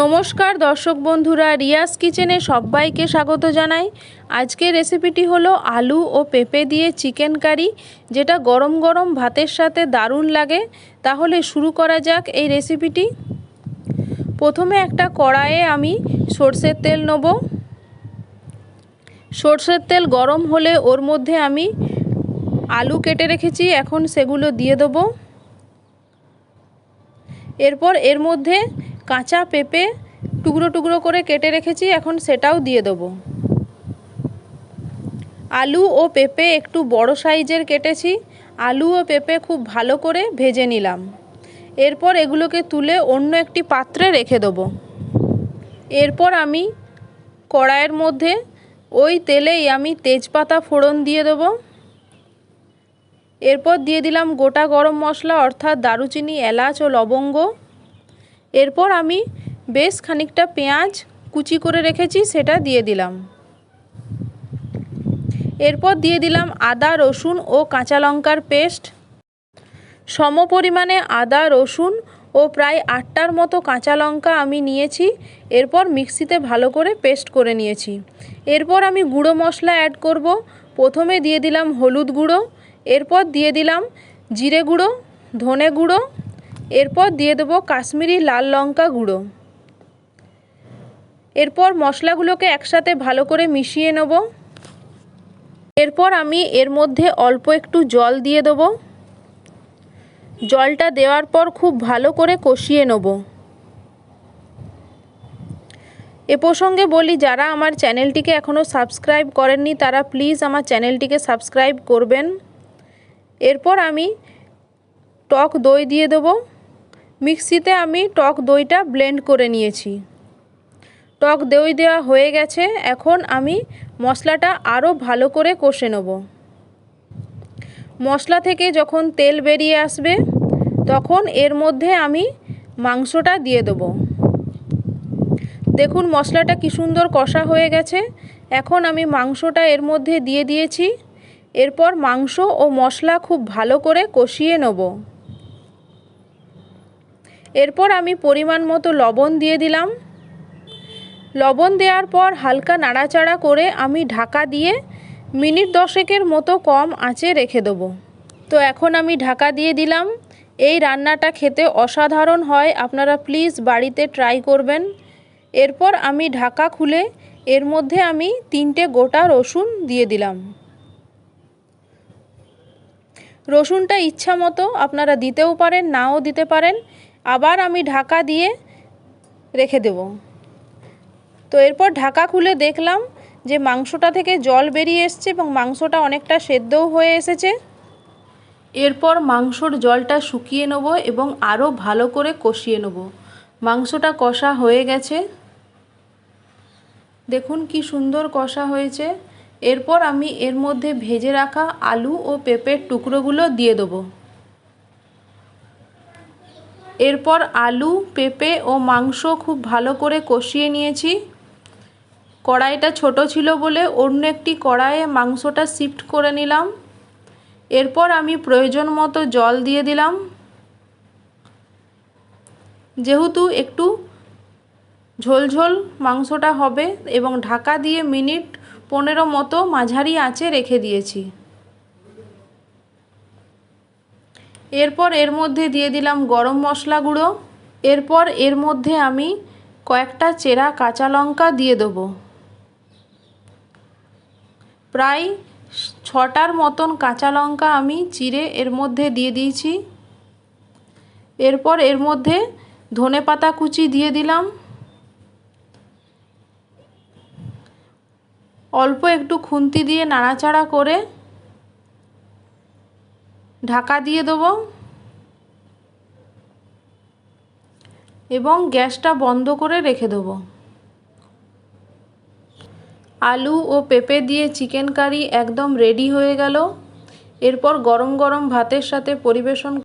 নমস্কার দর্শক বন্ধুরা, রিয়াস কিচেনে সবাইকে স্বাগত জানাই। আজকের রেসিপিটি হলো আলু ও পেঁপে দিয়ে চিকেন কারি, যেটা গরম গরম ভাতের সাথে দারুণ লাগে। তাহলে শুরু করা যাক এই রেসিপিটি। প্রথমে একটা কড়াইয়ে আমি সরষের তেল নেব। সরষের তেল গরম হলে ওর মধ্যে আমি আলু কেটে রেখেছি, এখন সেগুলো দিয়ে দেবো। এরপর এর মধ্যে কাঁচা পেঁপে টুকরো টুকরো করে কেটে রেখেছি, এখন সেটাও দিয়ে দেবো। আলু ও পেঁপে একটু বড় সাইজের কেটেছি। আলু ও পেঁপে খুব ভালো করে ভেজে নিলাম। এরপর এগুলোকে তুলে অন্য একটি পাত্রে রেখে দেবো। এরপর আমি কড়াইয়ের মধ্যে ওই তেলেই আমি তেজপাতা ফোড়ন দিয়ে দেবো। এরপর দিয়ে দিলাম গোটা গরম মশলা অর্থাৎ দারুচিনি, এলাচ ও লবঙ্গ। এরপর আমি বেশ খানিকটা পেঁয়াজ কুচি করে রেখেছি, সেটা দিয়ে দিলাম। এরপর দিয়ে দিলাম আদা, রসুন ও কাঁচা লঙ্কার পেস্ট। সম পরিমাণে আদা, রসুন ও প্রায় 8টার মতো কাঁচা লঙ্কা আমি নিয়েছি। এরপর মিক্সিতে ভালো করে পেস্ট করে নিয়েছি। এরপর আমি গুঁড়ো মশলা অ্যাড করব। প্রথমে দিয়ে দিলাম হলুদ গুঁড়ো, এরপর দিয়ে দিলাম জিরে গুঁড়ো, ধনে গুঁড়ো, এরপর দিয়ে দেবো কাশ্মীরি লাল লঙ্কা গুঁড়ো। এরপর মশলাগুলোকে একসাথে ভালো করে মিশিয়ে নেব। এরপর আমি এর মধ্যে অল্প একটু জল দিয়ে দেবো। জলটা দেওয়ার পর খুব ভালো করে কষিয়ে নেব। এ প্রসঙ্গে বলি, যারা আমার চ্যানেলটিকে এখনও সাবস্ক্রাইব করেননি তারা প্লিজ আমার চ্যানেলটিকে সাবস্ক্রাইব করবেন। এরপর আমি টক দই দিয়ে দেবো। মিক্সিতে আমি টক দইটা ব্লেন্ড করে নিয়েছি। টক দই দেওয়া হয়ে গেছে, এখন আমি মশলাটা আরও ভালো করে কষে নেব। মশলা থেকে যখন তেল বেরিয়ে আসবে তখন এর মধ্যে আমি মাংসটা দিয়ে দেবো। দেখুন মশলাটা কি সুন্দর কষা হয়ে গেছে। এখন আমি মাংসটা এর মধ্যে দিয়ে দিয়েছি। এরপর মাংস ও মশলা খুব ভালো করে কষিয়ে নেব। এরপর আমি পরিমাণ মতো লবণ দিয়ে দিলাম। লবণ দেওয়ার পর হালকা নাড়াচাড়া করে আমি ঢাকা দিয়ে মিনিট 10 মতো কম আঁচে রেখে দেবো। তো এখন আমি ঢাকা দিয়ে দিলাম। এই রান্নাটা খেতে অসাধারণ হয়, আপনারা প্লিজ বাড়িতে ট্রাই করবেন। এরপর আমি ঢাকা খুলে এর মধ্যে আমি 3টে গোটা রসুন দিয়ে দিলাম। রসুনটা ইচ্ছা মতো আপনারা দিতেও পারেন, নাও দিতে পারেন। আবার আমি ঢাকা দিয়ে রেখে দেব। তো এরপর ঢাকা খুলে দেখলাম যে মাংসটা থেকে জল বেরিয়ে এসছে এবং মাংসটা অনেকটা সেদ্ধও হয়ে এসেছে। এরপর মাংসর জলটা শুকিয়ে নেব এবং আরও ভালো করে কষিয়ে নেব। মাংসটা কষা হয়ে গেছে, দেখুন কি সুন্দর কষা হয়েছে। এরপর আমি এর মধ্যে ভেজে রাখা আলু ও পেঁপের টুকরোগুলো দিয়ে দেবো। এরপর আলু, পেঁপে ও মাংস খুব ভালো করে কষিয়ে নিয়েছি। কড়াইটা ছোট ছিল বলে অন্য একটি কড়াইয়ে মাংসটা শিফট করে নিলাম। এরপর আমি প্রয়োজন মতো জল দিয়ে দিলাম। যেহেতু একটু ঝোলঝোল মাংসটা হবে এবং ঢাকা দিয়ে মিনিট 15 মতো মাঝারি আঁচে রেখে দিয়েছি। এরপর এর মধ্যে দিয়ে দিলাম গরম মশলা গুঁড়ো। এরপর এর মধ্যে আমি কয়েকটা চেরা কাঁচা লঙ্কা দিয়ে দেবো। প্রায় 6টার মতন কাঁচা লঙ্কা আমি চিড়ে এর মধ্যে দিয়ে দিয়েছি। এরপর এর মধ্যে ধনেপাতা কুচি দিয়ে দিলাম। অল্প একটু খুন্তি দিয়ে নাড়াচাড়া করে ঢাকা দিয়ে দেবো এবং গ্যাসটা বন্ধ করে রেখে দেবো। আলু ও পেঁপে দিয়ে চিকেন কারি একদম রেডি হয়ে গেল। এরপর গরম গরম ভাতের সাথে পরিবেশন